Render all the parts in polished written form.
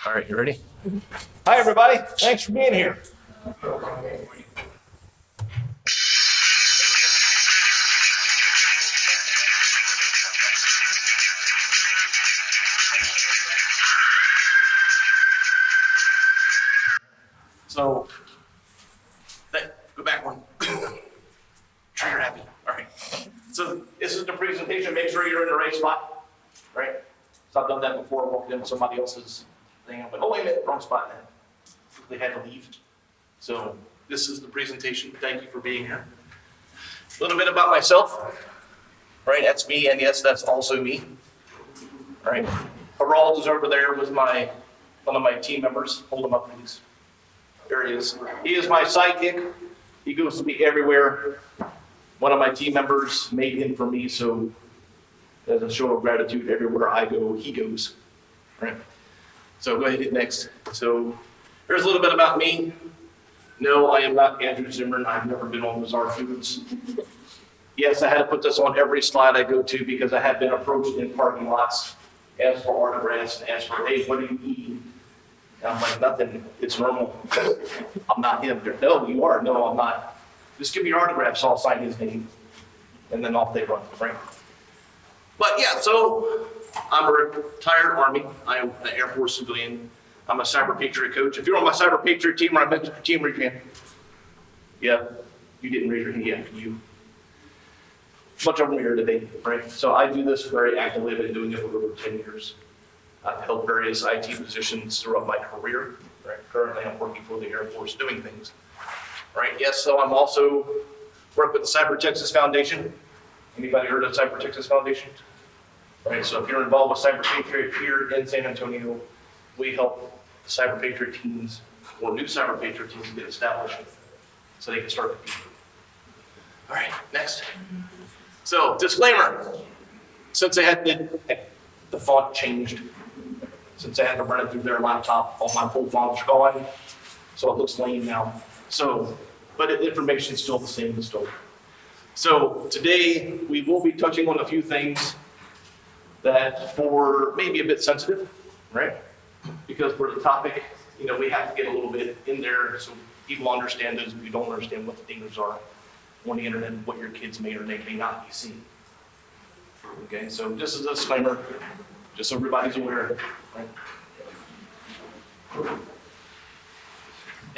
All right, you ready? Hi, everybody. Thanks for being here. So, go back one. Trigger happy. All right. So this is the presentation. Make sure you're in the right spot, right? So I've done that before. Walked into somebody else's thing. I'm like, oh wait a minute, wrong spot. Then they had to leave. So this is the presentation. Thank you for being here. A little bit about myself. Right, that's me, and yes, that's also me. All right. Harald is over there with one of my team members. Hold him up, please. There he is. He is my sidekick. He goes to me everywhere. One of my team members made him for me, so as a show of gratitude, everywhere I go, he goes. Right? So go ahead and hit next. So here's a little bit about me. No, I am not Andrew Zimmern. I've never been on Bizarre Foods. Yes, I had to put this on every slide I go to because I have been approached in parking lots, asked for autographs, and asked for, hey, what do you eat? And I'm like, nothing, it's normal. I'm not him. No, you are. No, I'm not. Just give me your autograph, so I'll sign his name. And then off they run, right? But yeah, so I'm a retired Army. I am an Air Force civilian. I'm a Cyber Patriot coach. If you're on my Cyber Patriot team or I mentioned your team, raise your hand. Yeah, you didn't raise your hand yet, you. A bunch of them here today, right? So I do this very actively. I've been doing it for over 10 years. I've held various IT positions throughout my career. Right? Currently, I'm working for the Air Force doing things. Right? Yes, so I'm also work with the Cyber Texas Foundation. Anybody heard of Cyber Texas Foundation? Right. So if you're involved with Cyber Patriot here in San Antonio, we help Cyber Patriot teams or new Cyber Patriot teams get established so they can start competing. All right, next. So disclaimer, since I had the font changed, since I had to run it through their laptop, all my full fonts are gone, so it looks lame now. So, but the information is still the same as still. So today we will be touching on a few things that for maybe a bit sensitive, right? Because for the topic, we have to get a little bit in there so people understand those who don't understand what the dangers are on the internet and what your kids may or may not be seeing. Okay, so just as a disclaimer, just so everybody's aware, right?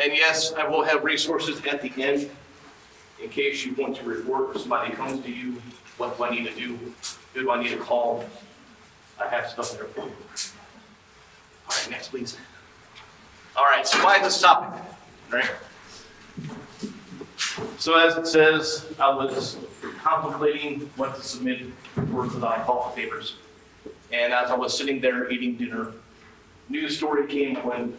And yes, I will have resources at the end in case you want to report or somebody comes to you, what do I need to do, who do I need to call? I have stuff there for you. All right, next please. All right, so why this topic, right? So as it says, I was contemplating what to submit for the call for favors. And as I was sitting there eating dinner, news story came when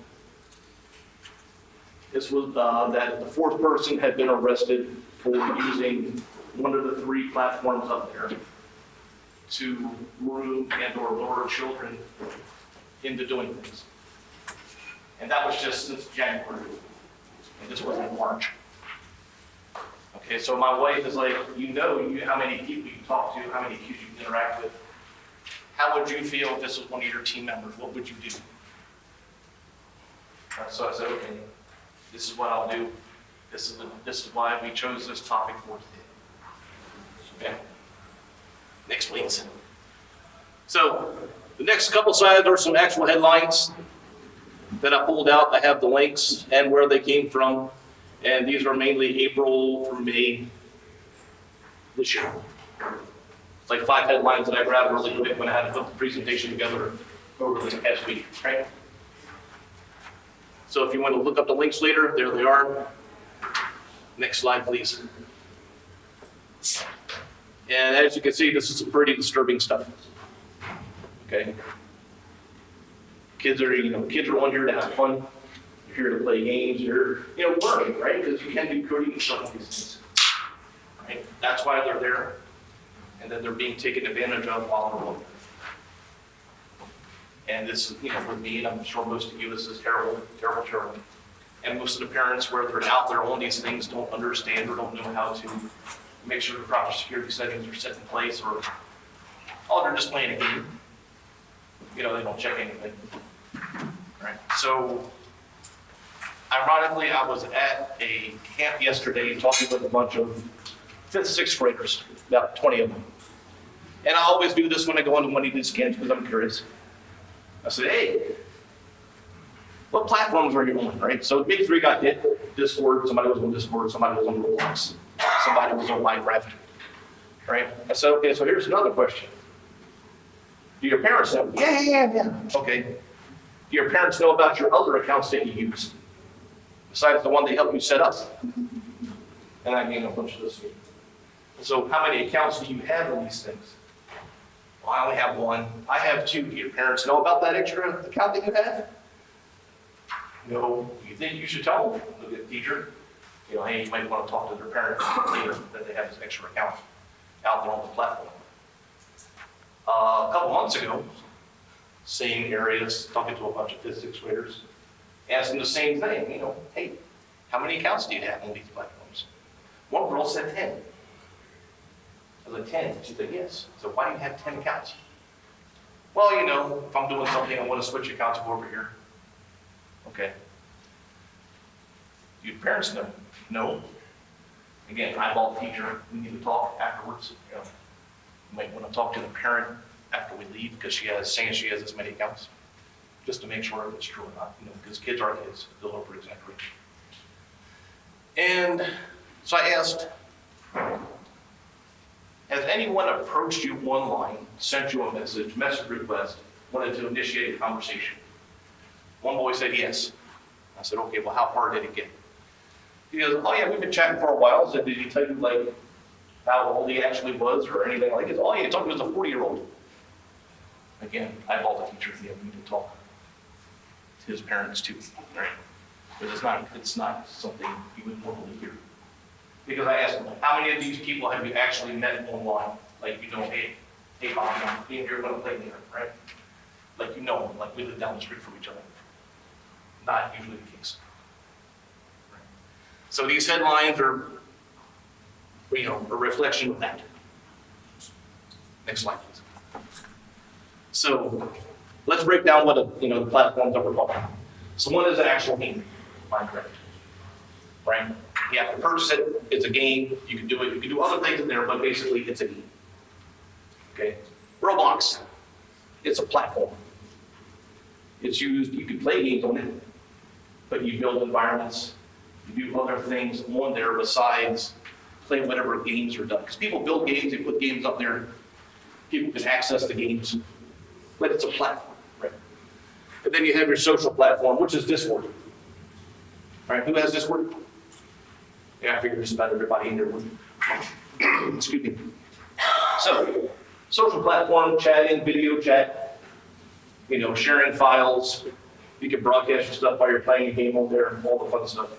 this was that the fourth person had been arrested for using one of the 3 platforms up there to groom and or lure children into doing things. And that was just since January. And this was in March. Okay, so my wife is like, how many people you talk to, how many kids you interact with. How would you feel if this was one of your team members? What would you do? So I said, okay, this is what I'll do. This is why we chose this topic for today. Okay. Next, please. So the next couple slides are some actual headlines that I pulled out. I have the links and where they came from. And these are mainly April through May this year. It's like 5 headlines that I grabbed really quick when I had to put the presentation together over this past week, right? So if you want to look up the links later, there they are. Next slide, please. And as you can see, this is some pretty disturbing stuff. Okay. Kids are on here to have fun. You're here to play games. You're, learning, right? Because you can do coding and stuff like these things. Right? That's why they're there. And then they're being taken advantage of while they're on. And this is, for me, and I'm sure most of you, this is terrible, terrible, terrible. And most of the parents, where they're out there on these things, don't understand or don't know how to make sure the proper security settings are set in place, or they're just playing a game. They don't check anything. right? So ironically, I was at a camp yesterday talking with a bunch of 5th, 6th graders, about 20 of them. And I always do this when I go into one of these camps because I'm curious. I said, hey, what platforms are you on, right? So the big three got hit. Discord, somebody was on Discord, somebody was on Roblox, somebody was on Minecraft, right? I said, okay, so here's another question. Do your parents know? Yeah. Okay. Do your parents know about your other accounts that you use? Besides the one they helped you set up? And I gave a bunch of this. So how many accounts do you have on these things? Well, I only have one. I have 2. Do your parents know about that extra account that you have? No. You think you should tell them? Look at the teacher. You know, hey, you might want to talk to their parents later that they have this extra account out there on the platform. A couple months ago, same areas, talking to a bunch of 5th, 6th graders, asked them the same thing, you know, hey, how many accounts do you have on these platforms? One girl said 10. I was like, 10? She said, yes. So why do you have 10 accounts? Well, you know, if I'm doing something, I want to switch accounts over here. Okay. Do your parents know? No. Again, eyeball teacher, we need to talk afterwards. You know, you might want to talk to the parent after we leave because she has this many accounts, just to make sure it's true or not. You know, because kids are kids; they'll over-exaggerate. And so I asked, has anyone approached you online, sent you a message request, wanted to initiate a conversation? One boy said yes. I said, okay, well, how far did it get? He goes, oh yeah, we've been chatting for a while. I said, did he tell you like how old he actually was or anything like that? Oh yeah, he told me he was a 40-year-old. Again, eyeball the teacher, we need to talk to his parents too, right? Because it's not something you would normally hear. Because I asked him, how many of these people have you actually met online? Like, you know, hey Bob, me and you're going to play later, right? Like, you know, like we live down the street from each other. Not usually the case. Right? So these headlines are, you know, a reflection of that. Next slide, please. So let's break down what the platforms that we're talking about. So one is an actual game, Minecraft, right? You have to purchase it. It's a game. You can do it. You can do other things in there, but basically it's a game. Okay. Roblox, it's a platform. It's used. You can play games on it, but you build environments. You do other things on there besides play whatever games are done. Because people build games, they put games up there. People can access the games, but it's a platform, right? And then you have your social platform, which is Discord. All right, who has Discord? Yeah, I figured just about everybody in there would. Excuse me. So, social platform, chatting, video chat, you know, sharing files. You can broadcast your stuff while you're playing a game on there, all the fun stuff.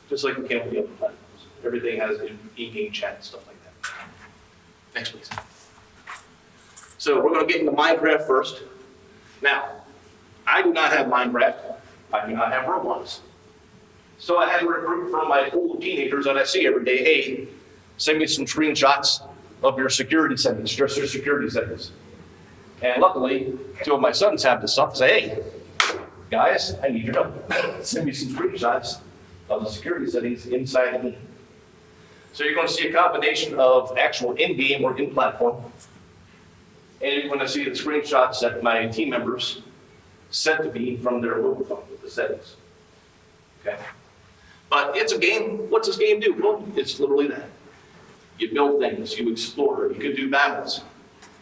Just like you can with the other platforms. Everything has in-game chat and stuff like that. Next, please. So we're going to get into Minecraft first. Now, I do not have Minecraft. I do not have Roblox. So I had to recruit from my pool of teenagers that I see every day, hey, send me some screenshots of your security settings, just your security settings. And luckily, 2 of my sons have this stuff. Say, hey, guys, I need your help. Send me some screenshots of the security settings inside of me. So you're going to see a combination of actual in-game or in-platform. And you're going to see the screenshots that my team members sent to me from their mobile phone with the settings. Okay? But it's a game. What's this game do? Well, it's literally that. You build things, you explore, you can do battles.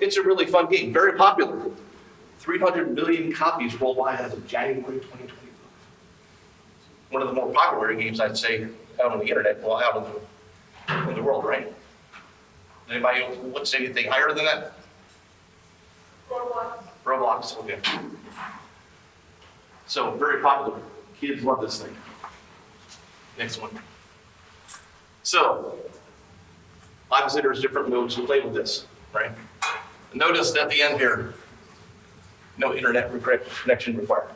It's a really fun game, very popular. 300 million copies worldwide as of January 2025. One of the more popular games, I'd say, out on the internet, well, out in the world, right? Anybody would say anything higher than that? Roblox, okay. So, very popular. Kids love this thing. Next one. So, obviously there's different modes to play with this, right? Notice at the end here, no internet connection required.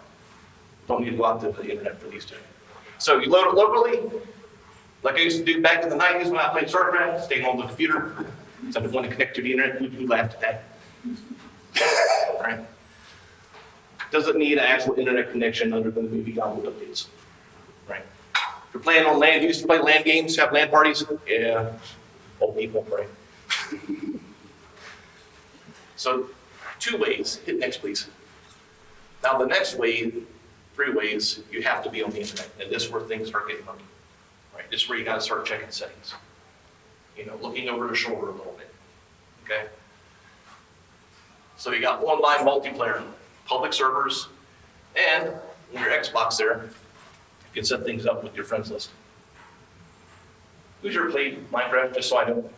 Don't need to go out to the internet for these two. So you load it locally, like I used to do back in the 90s when I played StarCraft, staying on the computer. So I didn't want to connect to the internet, we laughed at that. All right. doesn't need an actual internet connection other than maybe download updates, right? If you're playing on LAN, you used to play LAN games, have LAN parties? Yeah, old people, right? So 2 ways, hit next please. Now the next way, 3 ways, you have to be on the internet, and this is where things start getting murky, right? This is where you gotta start checking settings. You know, looking over the shoulder a little bit, okay? So you got online multiplayer, public servers, and on your Xbox there, you can set things up with your friends list. Who's ever played Minecraft, just so I know?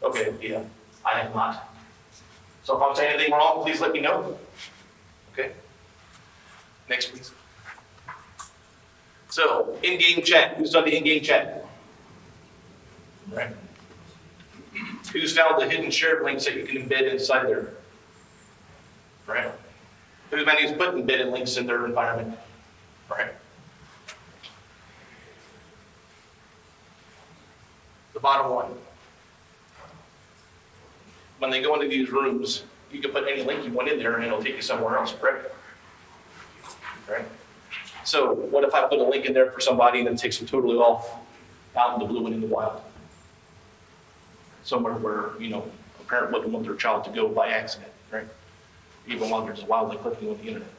Okay, yeah, I have not. So if I'm saying anything wrong, please let me know. Okay? Next, please. So, in-game chat. Who's done the in-game chat? Right. Who's found the hidden shared links that you can embed inside there? Right. Who's put embedded links in their environment? Right. The bottom one. When they go into these rooms, you can put any link you want in there and it'll take you somewhere else, correct? Right? So what if I put a link in there for somebody and it takes them totally off out in the blue and in the wild? Somewhere where, you know, a parent wouldn't want their child to go by accident, right? Even while they're just wildly clicking on the internet.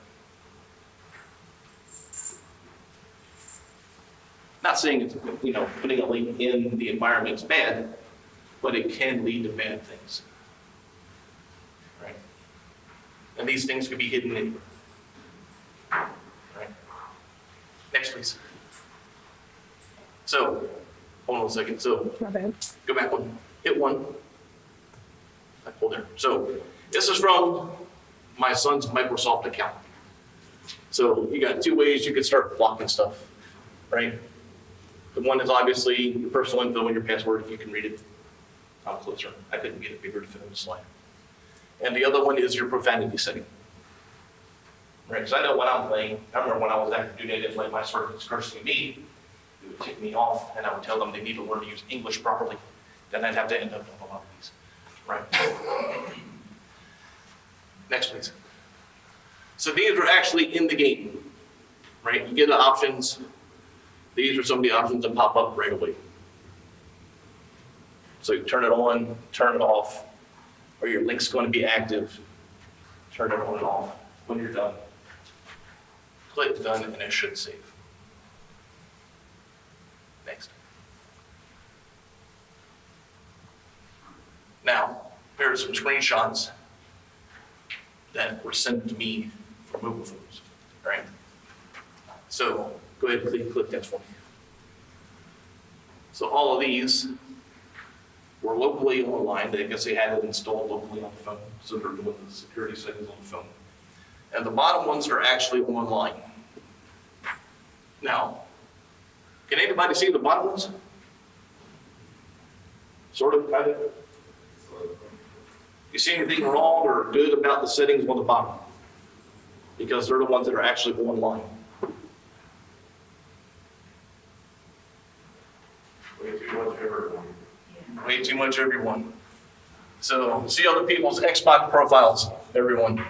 Not saying it's, you know, putting a link in the environment is bad, but it can lead to bad things. Right? And these things could be hidden anywhere. Right? Next, please. So, hold on a second. So, My bad. Go back one. Hit one. Hold there. So, this is from my son's Microsoft account. So, you got 2 ways you can start blocking stuff, right? The one is obviously your personal info and your password, if you can read it. I'm closer. I couldn't get it bigger to fit on the slide. And the other one is your profanity setting. Right, because I know when I'm playing, I remember when I was active duty, I didn't like my sergeants cursing me. It would tick me off, and I would tell them they need to learn to use English properly. Then I'd have to end up on a lot of these. Right. Next, please. So these are actually in the game. Right, you get the options. These are some of the options that pop up right away. So you turn it on, turn it off, or your link's going to be active. Turn it on and off when you're done. Click done and it should save. Next. Now, here are some screenshots that were sent to me from mobile phones, right? So go ahead and click that for me. So all of these were locally online. I guess they had it installed locally on the phone, so they're doing the security settings on the phone. And the bottom ones are actually online. Now, can anybody see the bottom ones? Sort of, kind of? You see anything wrong or good about the settings on the bottom? Because they're the ones that are actually online. Way too much everyone. So see other people's Xbox profiles, everyone.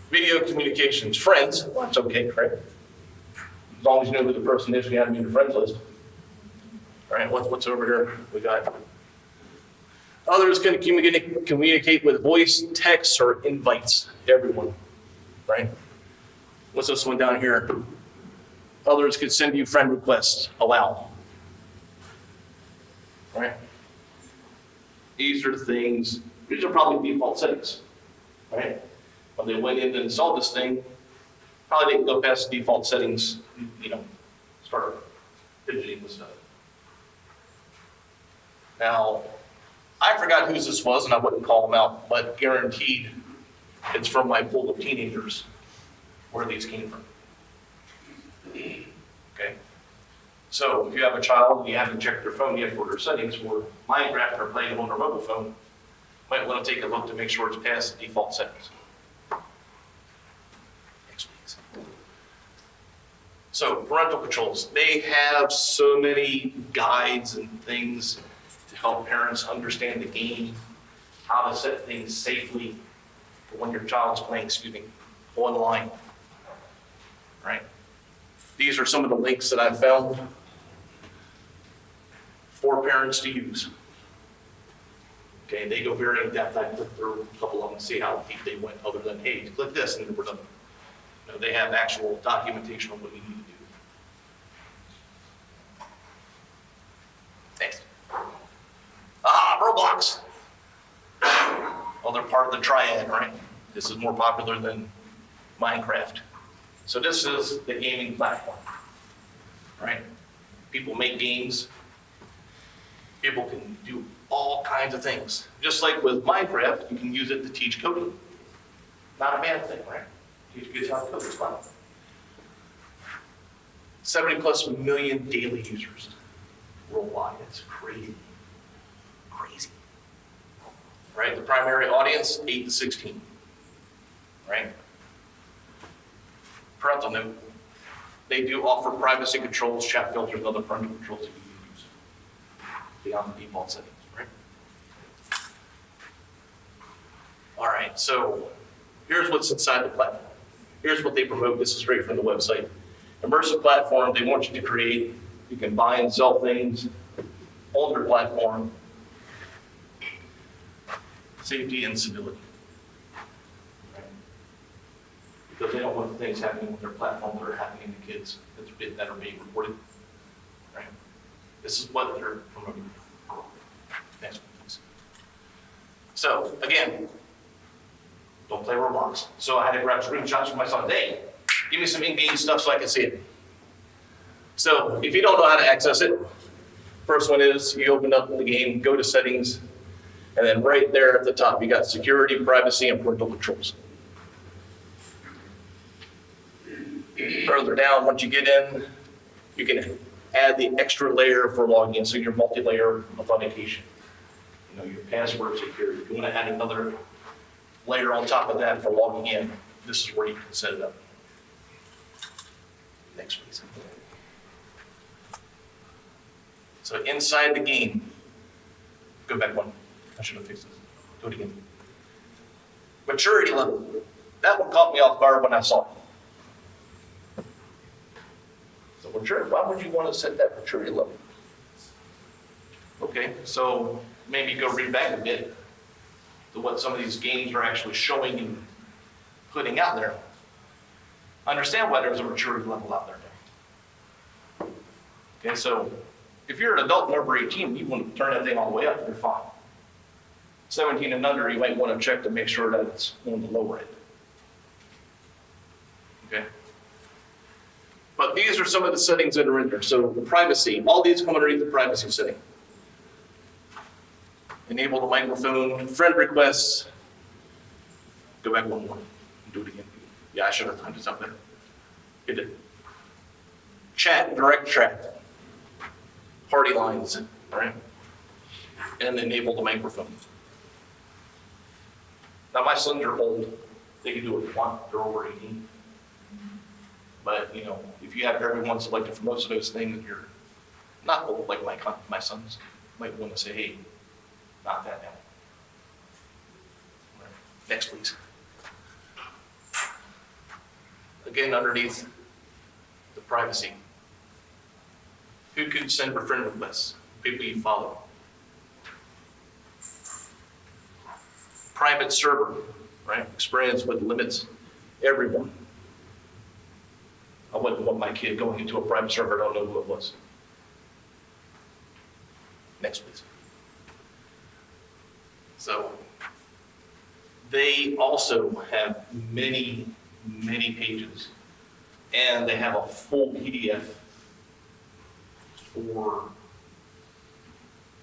Video communications, friends, well, that's okay, right? As long as you know who the person is, you have them in your friends list. All right, what's over here? We got others can communicate with voice, text, or invites, everyone, right? What's this one down here? Others could send you friend requests, allow. Right? These are things, these are probably default settings, right? When they went in and installed this thing, probably didn't go past default settings, you know, start fidgeting with stuff. Now, I forgot whose this was and I wouldn't call them out, but guaranteed it's from my pool of teenagers where these came from. Okay? So if you have a child and you haven't checked their phone yet for their settings for Minecraft or playing on their mobile phone, you might want to take a look to make sure it's past the default settings. Next, please. So parental controls, they have so many guides and things to help parents understand the game, how to set things safely, for when your child's playing, online, right? These are some of the links that I've found for parents to use. Okay, they go very in depth. I clicked through a couple of them to see how deep they went, other than, hey, click this and we're done. You know, they have actual documentation of what you need to do. Next. Roblox. Well, they're part of the triad, right? This is more popular than Minecraft. So this is the gaming platform, right? People make games. People can do all kinds of things. Just like with Minecraft, you can use it to teach coding. Not a bad thing, right? Teach kids how to code, it's fun. 70+ million daily users worldwide. It's crazy. Crazy. Right? The primary audience, 8 to 16. Right? Parental note, they do offer privacy controls, chat filters, and other parental controls that you can use beyond the default settings, right? All right, so here's what's inside the platform. Here's what they promote. This is straight from the website. Immersive platform, they want you to create. You can buy and sell things on their platform. Safety and civility. Right? Because they don't want the things happening on their platform that are happening to kids that are being reported. Right? This is what they're promoting. Next one, please. So, again, don't play Roblox. So I had to grab screenshots from my son. Hey, give me some in-game stuff so I can see it. So if you don't know how to access it, first one is you open up the game, go to settings, and then right there at the top, you got security, privacy, and parental controls. Further down, once you get in, you can add the extra layer for logging in, so your multi-layer authentication. You know, your password security. If you want to add another layer on top of that for logging in, this is where you can set it up. Next, please. So inside the game, go back one. I should have fixed this. Do it again. Maturity level. That one caught me off guard when I saw it. So maturity, why would you want to set that maturity level? Okay, so maybe go read back a bit to what some of these games are actually showing and putting out there. Understand why there's a maturity level out there now. Okay, so if you're an adult and over 18, you want to turn that thing all the way up, you're fine. 17 and under, you might want to check to make sure that it's on the lower end. Okay? But these are some of the settings that are in there. So the privacy, all these come underneath the privacy setting. Enable the microphone, friend requests. Go back one more, do it again. Yeah, I should have timed this up better. Hit it. Chat, direct chat. Party lines, right? And enable the microphone. Now my sons are old. They can do it once, they're over 18. But you know, if you have everyone selected for most of those things, you're not old like my sons. You might want to say, hey, not that now. Right. Next, please. Again, underneath the privacy. Who could send for friend requests? People you follow. Private server, right? Experience with limits everyone. I wouldn't want my kid going into a private server, I don't know who it was. Next, please. So, they also have many, many pages, and they have a full PDF for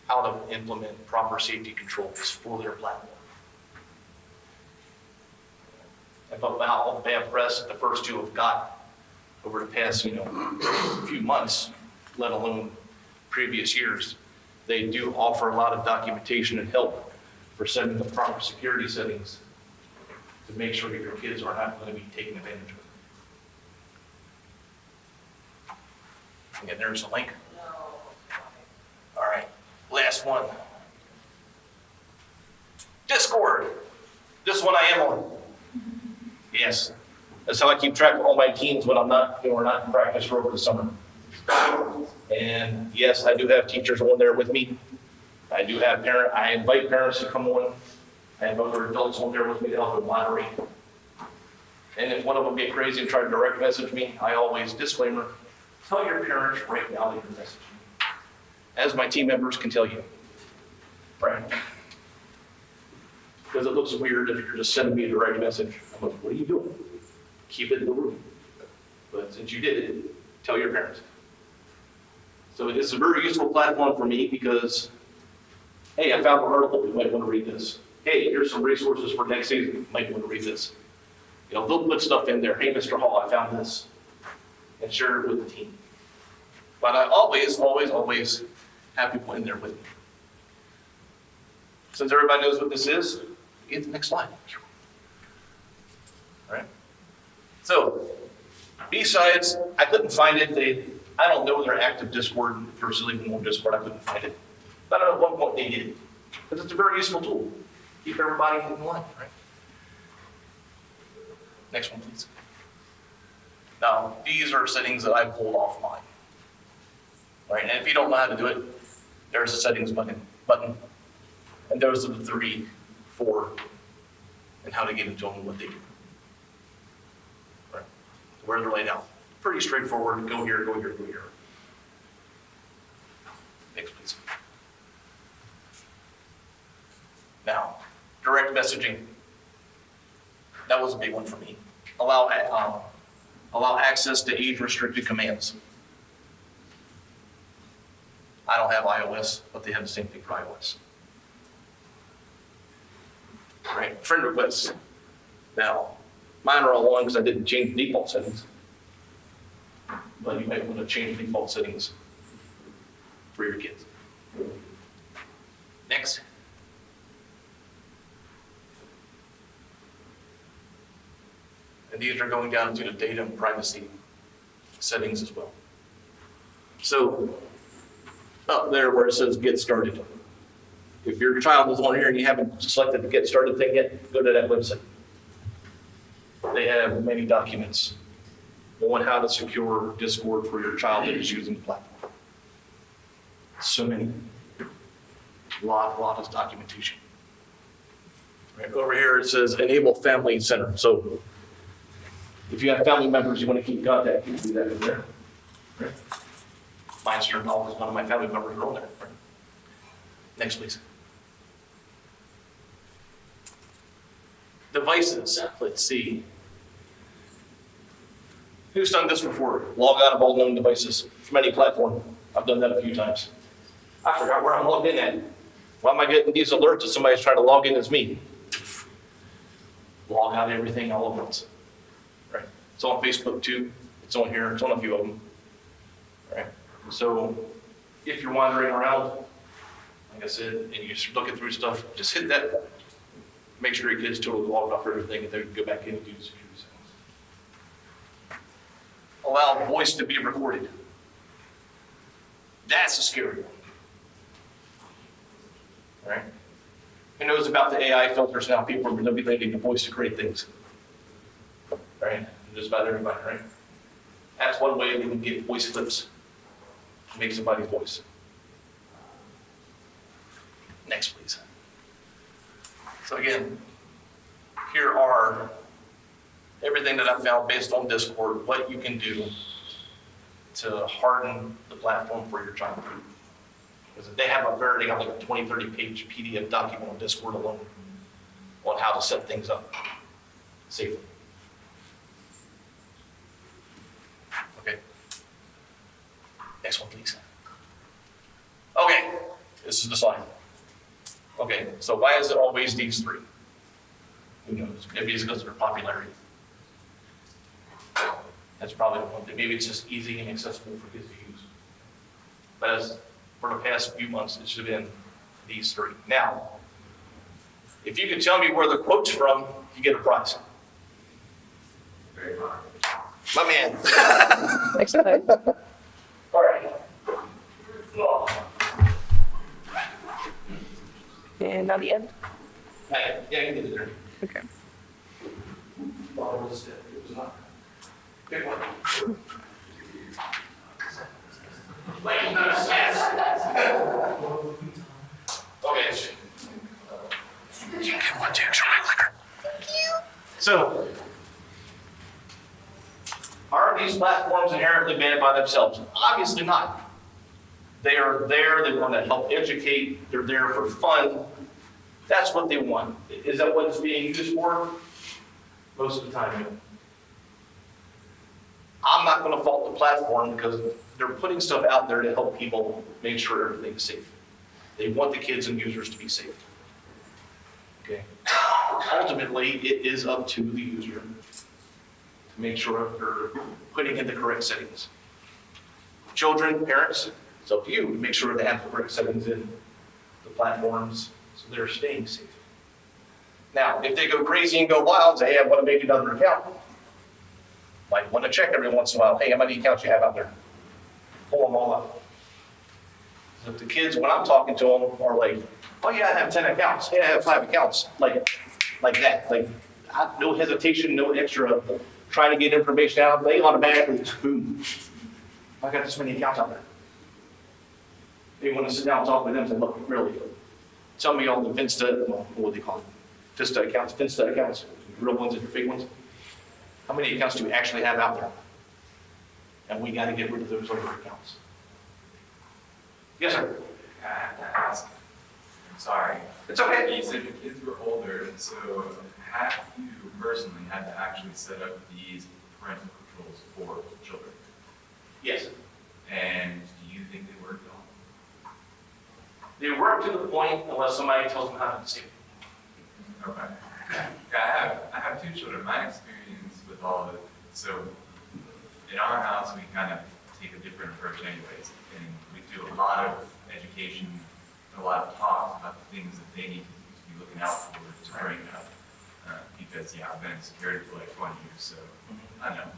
how to implement proper safety controls for their platform. And about all the bad press that the first two have got over the past, few months, let alone previous years, they do offer a lot of documentation and help for setting the proper security settings to make sure that your kids are not going to be taken advantage of. Again, there's a link. All right, last one. Discord. This one I am on. Yes. That's how I keep track of all my teams when I'm not, we're not in practice over the summer. And yes, I do have teachers on there with me. I do have I invite parents to come on. I have other adults on there with me to help them moderate. And if one of them get crazy and try to direct message me, I always, disclaimer, tell your parents right now they can message me. As my team members can tell you. Right? Because it looks weird if you're just sending me a direct message. I'm like, what are you doing? Keep it in the room. But since you did it, tell your parents. So it's a very useful platform for me because, hey, I found an article, you might want to read this. Hey, here's some resources for next season, you might want to read this. You know, they'll put stuff in there. Hey, Mr. Hall, I found this. And share it with the team. But I always have people in there with me. Since everybody knows what this is, get the next slide. All right. So, BSides, I couldn't find it. I don't know their active Discord. If you're still even on Discord, I couldn't find it. But at one point they did. Because it's a very useful tool. Keep everybody in line, right? Next one, please. Now, these are settings that I pulled off mine. Right, and if you don't know how to do it, there's a settings button. And those are the 3, 4, and how to get into them and what they do. Right, where they're laid out. Pretty straightforward. Go here, go here, go here. Next, please. Now, direct messaging. That was a big one for me. Allow access to age-restricted commands. I don't have iOS, but they have the same thing for iOS. Right, friend requests. Now, mine are all on because I didn't change the default settings. But you might want to change default settings for your kids. Next. And these are going down to the data and privacy settings as well. So, up there where it says get started. If your child is on here and you haven't selected the get started thing yet, go to that website. They have many documents on how to secure Discord for your child that is using the platform. So many. A lot of documentation. Right over here it says enable family center. So if you have family members you want to keep contact, you can do that over there. Right? Mine's turned off because one of my family members are on there. Right? Next, please. Devices. Let's see. Who's done this before? Log out of all known devices from any platform. I've done that a few times. I forgot where I'm logged in at. Why am I getting these alerts if somebody's trying to log in as me? Log out everything all at once. Right? It's on Facebook too. It's on here. It's on a few of them. Right? So if you're wandering around, like I said, and you're looking through stuff, just hit that button. Make sure your kid's totally logged off everything and then you can go back in and do the security settings. Allow voice to be recorded. That's a scary one. All right? Who knows about the AI filters now? People are manipulating the voice to create things. Right? Just about everybody, right? That's one way they can get voice clips. Make somebody's voice. Next, please. So again, here are everything that I've found based on Discord, what you can do to harden the platform for your child. Because they have like a 20, 30 page PDF document on Discord alone on how to set things up safely. Okay. Next one, please. Okay, this is the slide. Okay, so why is it always these 3? Who knows? Maybe it's because of their popularity. That's probably the one thing. Maybe it's just easy and accessible for kids to use. But as for the past few months, it's been these 3. Now, if you can tell me where the quote's from, you get a prize. Very hard. My man. Next slide. All right. And now the end. Yeah, you can get it there. Okay. Well, it was not. Pick one. Like, no, yes. Okay. One, two, show my clicker. So, are these platforms inherently bad by themselves? Obviously not. They are there, they want to help educate, they're there for fun. That's what they want. Is that what it's being used for? Most of the time, no. I'm not going to fault the platform because they're putting stuff out there to help people make sure everything's safe. They want the kids and users to be safe. Okay. Ultimately, it is up to the user to make sure they're putting in the correct settings. Children, parents, it's up to you to make sure they have the correct settings in the platforms so they're staying safe. Now, if they go crazy and go wild and say, hey, I want to make another account, might want to check every once in a while, hey, how many accounts you have out there? Pull them all up. So if the kids, when I'm talking to them, are like, oh yeah, I have 10 accounts. Yeah, I have 5 accounts. Like that. Like, no hesitation, no extra trying to get information out. They automatically, boom. I got this many accounts out there. They want to sit down and talk with them and say, look, really, tell me all the Finsta, well, what do they call it? Finsta accounts, real ones and your fake ones. How many accounts do we actually have out there? And we got to get rid of those older accounts. Yes, sir. I have to ask. I'm sorry. It's okay. You said your kids were older, so have you personally had to actually set up these parental controls for children? Yes. And do you think they worked on? They work to the point unless somebody tells them how to disable. Okay. Yeah, I have 2 children. My experience with all of it, so in our house, we kind of take a different approach anyways. And we do a lot of education, a lot of talks about the things that they need to be looking out for to bring up. Because, yeah, I've been in security for like 20 years, so I know.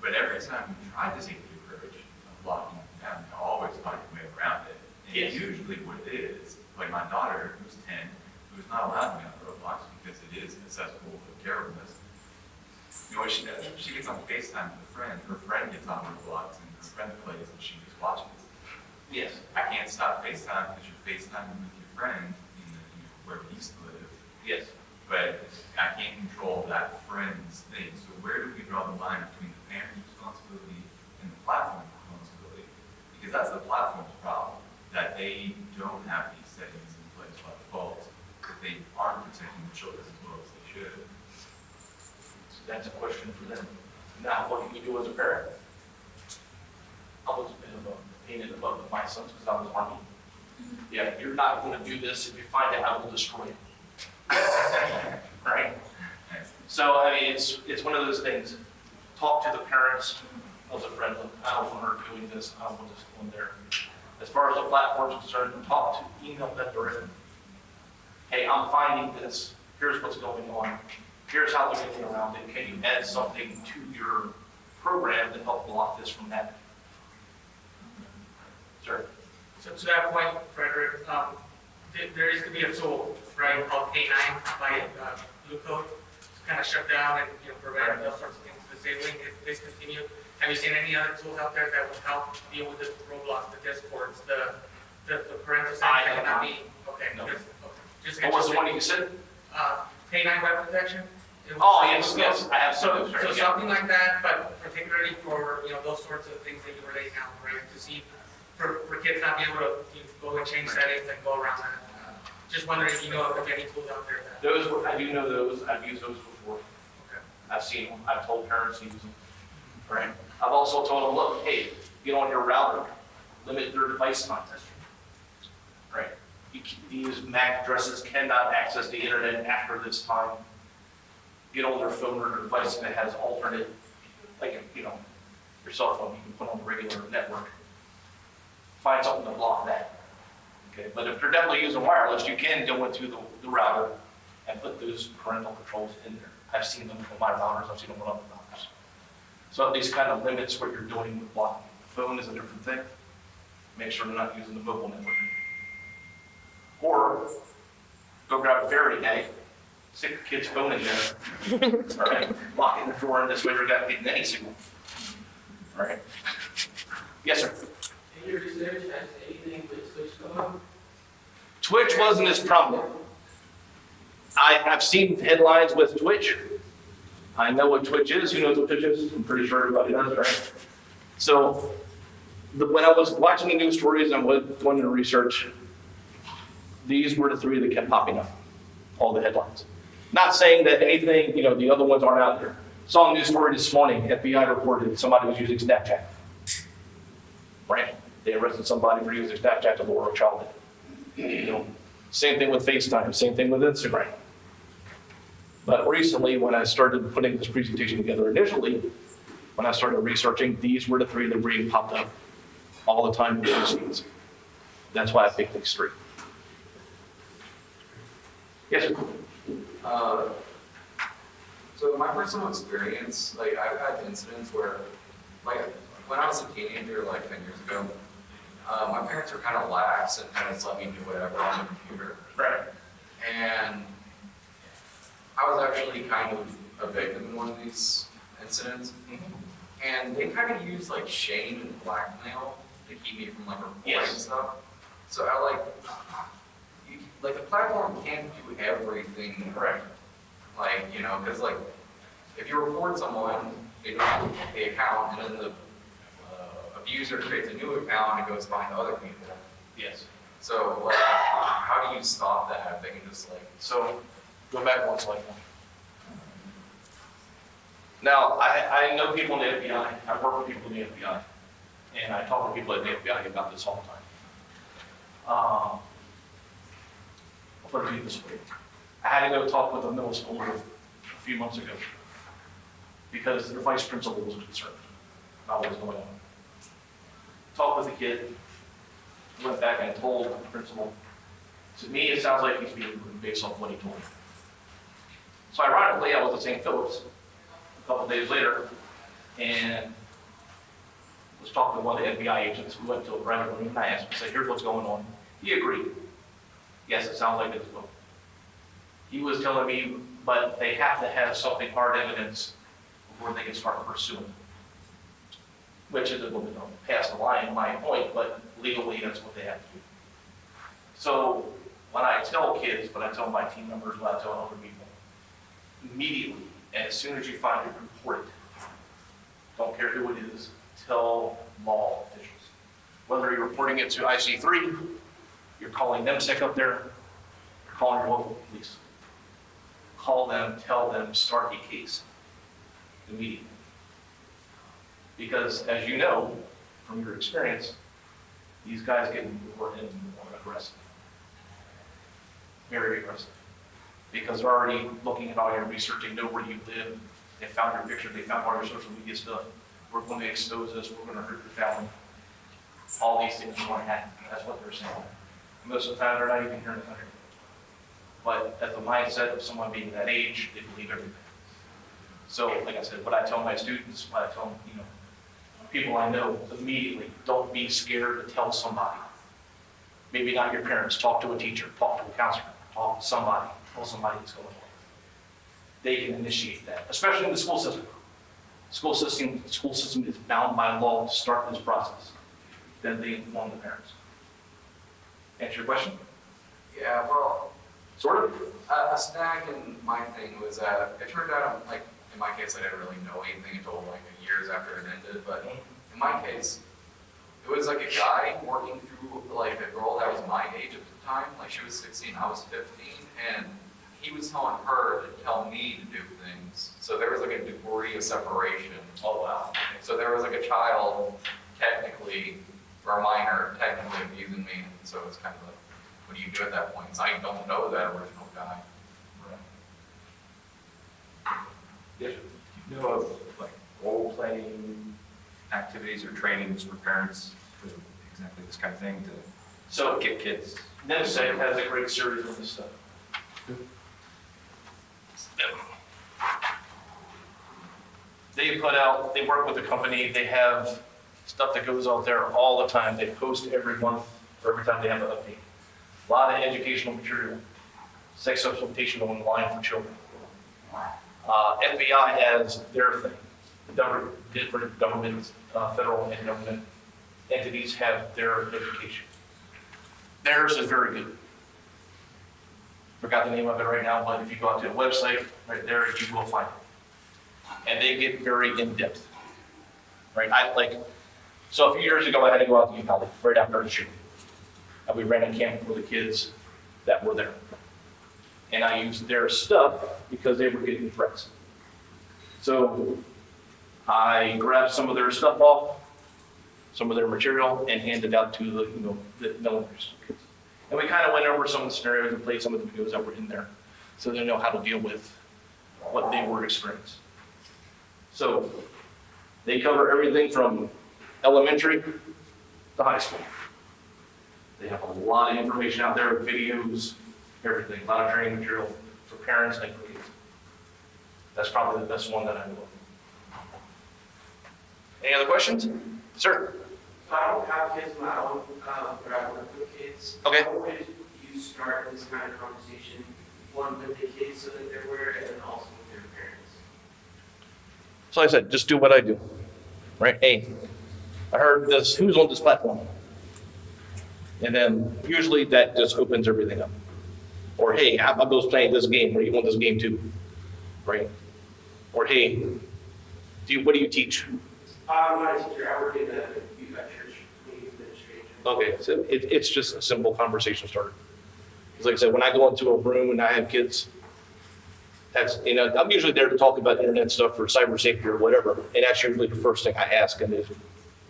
But every time we try to take the approach of locking them down, we always find a way around it. And Yes. usually what it is, like my daughter, who's 10, who's not allowed to be on Roblox because it is accessible to terribleness. You know what she does? She gets on FaceTime with a friend. Her friend gets on Roblox and her friend plays and she just watches. Yes. I can't stop FaceTime because you're FaceTiming with your friend where we used to live. Yes. But I can't control that friend's thing. So where do we draw the line between the parent's responsibility and the platform's responsibility? Because that's the platform's problem, that they don't have these settings in place by default, that they aren't protecting the children as well as they should. So that's a question for them. Now, what can you do as a parent? I was a bit of a pain in the butt with my sons because I was Army. Yeah, you're not going to do this. If you find out, I will destroy you. Right? So, I mean, it's one of those things. Talk to the parents as a friend. Look, I don't want her doing this. I don't want this going there. As far as the platform's concerned, email them directly. Hey, I'm finding this. Here's what's going on. Here's how they're getting around it. Can you add something to your program to help block this from happening? Sir? So to that point, Fredrick, there used to be a tool, right, called K9 by Luco, to kind of shut down and prevent those sorts of things, disabling if this continue. Have you seen any other tools out there that will help deal with the Roblox, the Discords, the parental settings that cannot be? Okay, No. Just What was the one you said? K9 web protection. Oh, yes, I have some of those. So something like that, but particularly for those sorts of things that you were laying out, right? To see for kids not be able to go and change settings and go around that. Just wondering if you know of any tools out there that. I do know those. I've used those before. Okay. I've seen them. I've told parents to use them. Right. I've also told them, look, hey, get on your router, limit their device time. Right. These MAC addresses cannot access the internet after this time. Get on their phone or device that has alternate, like your cell phone, you can put on the regular network. Find something to block that. Okay, but if they're definitely using wireless, you can go into the router and put those parental controls in there. I've seen them on my routers, I've seen them on other routers. So at least kind of limits what you're doing with blocking. The phone is a different thing. Make sure they're not using the mobile network. Or go grab a fairy egg, Stick your kid's phone in there. All right, lock in the drawer, and this way you're not getting any signal. All right. Yes, sir. In your research, has anything with Twitch come up? Twitch wasn't as prominent. I've seen headlines with Twitch. I know what Twitch is. Who knows what Twitch is? I'm pretty sure everybody does, right? So when I was watching the news stories and going into research, these were the three that kept popping up, all the headlines. Not saying that anything, the other ones aren't out there. Saw a news story this morning, FBI reported somebody was using Snapchat. Right? They arrested somebody for using Snapchat to lure a child in. Same thing with FaceTime, same thing with Instagram. But recently, when I started putting this presentation together initially, when I started researching, these were the three that really popped up all the time in the news feeds. That's why I picked these three. Yes, sir. So my personal experience, like I've had incidents where, like when I was a teenager, like 10 years ago, my parents were kind of lax and kind of just let me do whatever on the computer. Right. And I was actually kind of a victim in one of these incidents. And they kind of used like shame and blackmail to keep me from like reporting stuff. So I like the platform can't do everything correct. Like, because like if you report someone, they don't have the account, and then the abuser creates a new account and goes find other people. Yes. So like, how do you stop that? They can just like. So go back one slide. Now, I know people in the FBI. I work with people in the FBI. And I talk to people at the FBI about this all the time. I'll put it this way. I had to go talk with a middle schooler a few months ago because their vice principal was concerned about what was going on. Talked with the kid, went back and told the principal. To me, it sounds like he's being rude based on what he told me. So ironically, I was at St. Philip's a couple of days later and was talking to one of the FBI agents. We went to a private room and I asked him, I said, here's what's going on. He agreed. Yes, it sounds like it's going. He was telling me, but they have to have something hard evidence before they can start pursuing. Which is a little bit past the line, my point, but legally that's what they have to do. So when I tell kids, when I tell my team members, when I tell other people, immediately, and as soon as you find it, report it. Don't care who it is, tell law officials. Whether you're reporting it to IC3, you're calling them sick up there, you're calling your local police. Call them, tell them, start a case immediately. Because as you know, from your experience, these guys get more and more aggressive. Very aggressive. Because they're already looking at all your research, they know where you live, they found your picture, they found all your social media stuff. We're going to expose us, we're going to hurt your family. All these things are going to happen. That's what they're saying. Most of the time, they're not even here in the country. But at the mindset of someone being that age, they believe everything. So, like I said, what I tell my students, what I tell them, people I know immediately, don't be scared to tell somebody. Maybe not your parents, talk to a teacher, talk to a counselor, talk to somebody, tell somebody what's going on. They can initiate that, especially in the school system. School system is bound by law to start this process. Then they inform the parents. Answer your question? Yeah, well, Sort of. a snag in my thing was that it turned out, like, in my case, I didn't really know anything until like years after it ended, but in my case, it was like a guy working through like a girl that was my age at the time, like she was 16, I was 15, and he was telling her to tell me to do things. So there was like a degree of separation. Oh, wow. So there was like a child, technically, or a minor, technically abusing me, and so it's kind of like, what do you do at that point? Because I don't know that original guy. Yes, Do you know of like role-playing activities or trainings for parents for exactly this kind of thing to so get kids? NEMSEC has a great series on this stuff. They work with the company, they have stuff that goes out there all the time. They post every month or every time they have an update. A lot of educational material. sex exploitation online for children. FBI has their thing. Different governments, federal and government entities have their education. Theirs is very good. Forgot the name of it right now, but if you go out to the website, right there, you will find it. And they get very in-depth, right? So a few years ago, I had to go out to Utah right after the shooting. And we ran a camp for the kids that were there. And I used their stuff because they were getting threats. So I grabbed some of their stuff off, some of their material, and handed out to the elementary school kids. And we kind of went over some of the scenarios and played some of the videos that were in there, so they know how to deal with what they were experiencing. So they cover everything from elementary to high school. They have a lot of information out there, videos, everything, a lot of training material for parents and for kids. That's probably the best one that I know of. Any other questions? Sir? So I don't have kids of my own, but I work with kids. Okay. How would you start this kind of conversation, one with the kids so that they're aware, and then also with their parents? So like I said, just do what I do, right? Hey, I heard this, who's on this platform? And then usually that just opens everything up. Or hey, how about those playing this game, or you want this game too, right? Or hey, what do you teach? I'm not a teacher, I work in the youth at church, youth administration. Okay, so it's just a simple conversation starter. Because like I said, when I go into a room and I have kids, I'm usually there to talk about internet stuff or cyber safety or whatever, and that's usually the first thing I ask, and it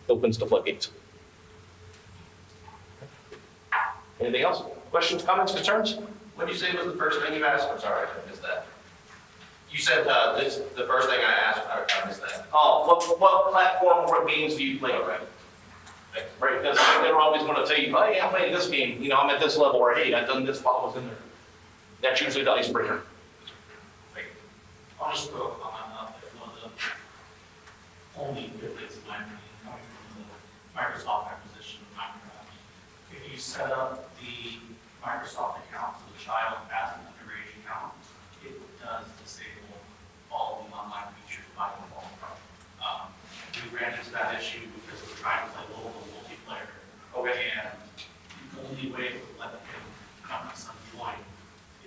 opens the floodgates. Anything else? Questions, comments, concerns? What did you say was the first thing you asked? I'm sorry, I missed that. You said this, the first thing I asked, I missed that. Oh, what platform or games do you play? Right, because they're always going to tell you, hey, I'm playing this game, I'm at this level, or hey, I've done this while I was in there. That's usually the icebreaker. I'll just throw a comment out there. One of the only good things in my opinion coming from the Microsoft acquisition of Minecraft. If you set up the Microsoft account for the child as an underage account, it does disable all the online features by default. We ran into that issue because we're trying to play local multiplayer. Okay. And the only way to let them come to some join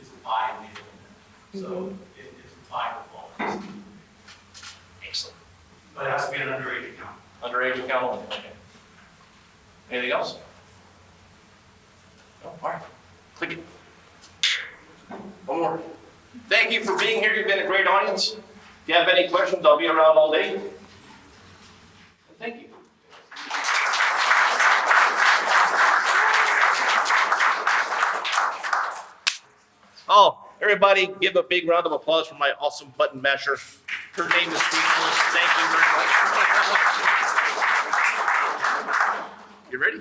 is by enablement. So it's by default. Excellent. But it has to be an underage account. Underage account only. Okay. Anything else? No? All right. Click it. One more. Thank you for being here. You've been a great audience. If you have any questions, I'll be around all day. And thank you. Oh, everybody give a big round of applause for my awesome button masher. Her name is Speechless. Thank you very much. You ready?